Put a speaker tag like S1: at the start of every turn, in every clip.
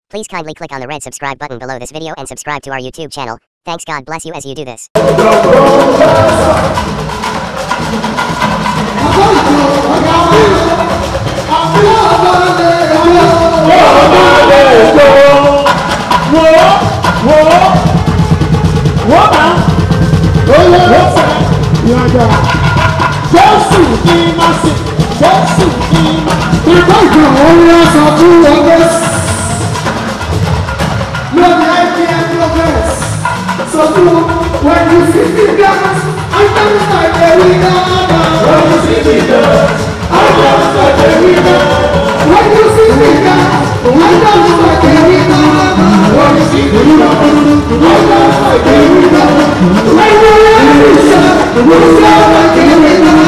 S1: Please kindly click on the red subscribe button below this video and subscribe to our YouTube channel. Thanks, God bless you as you do this.
S2: So when you see me dance, I dance like a winner. When you see me dance, I dance like a winner. When you see me dance, I dance like a winner. When you see me dance, I dance like a winner. When you shout like a winner.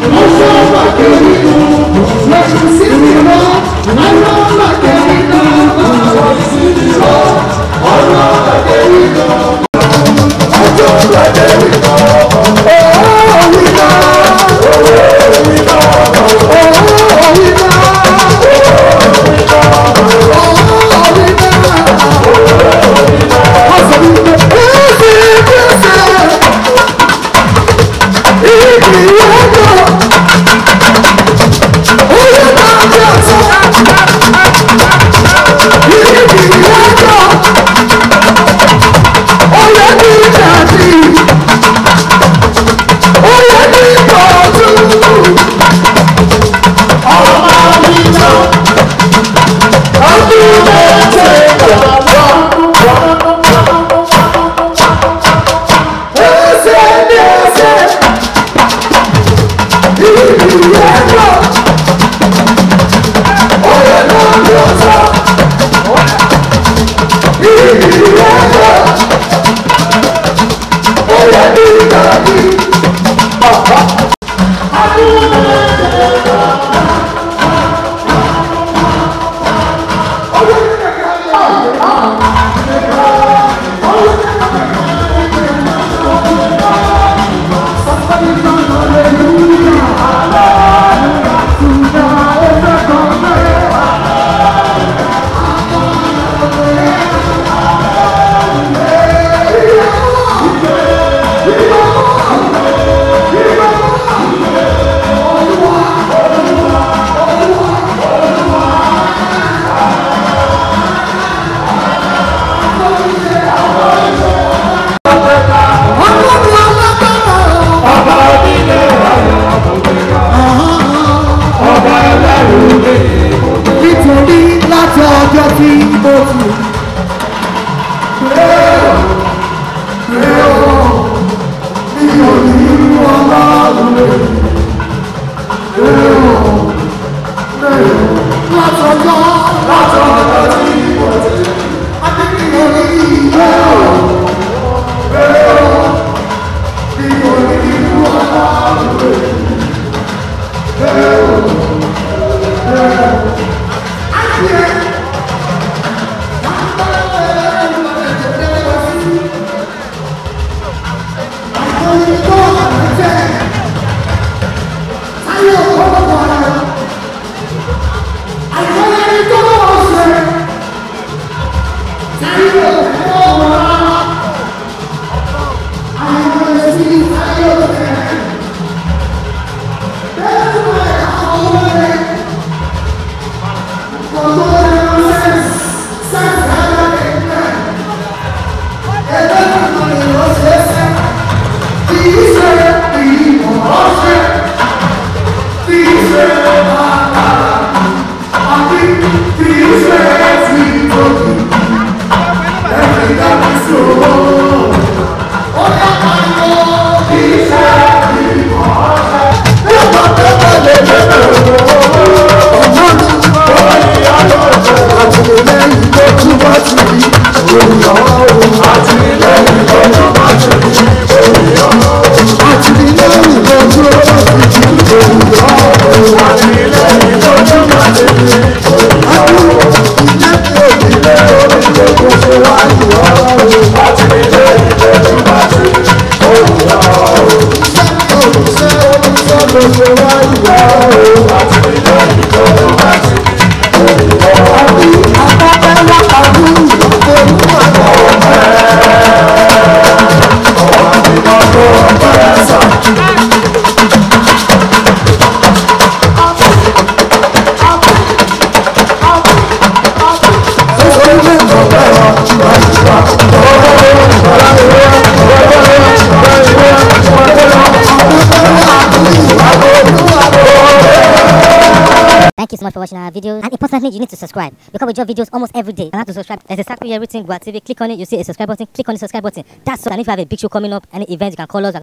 S2: You shout like a winner. When you see me dance, I dance like a winner. When you see me dance, I dance like a winner. I dance like a winner.
S3: Why you Thank you so much for watching our videos. And importantly, you need to subscribe because we drop videos almost every day. And how to subscribe? There's a circle here written Gwa TV. Click on it, you see a subscribe button. Click on the subscribe button. That's all. And if you have a big show coming up, any event, you can call us.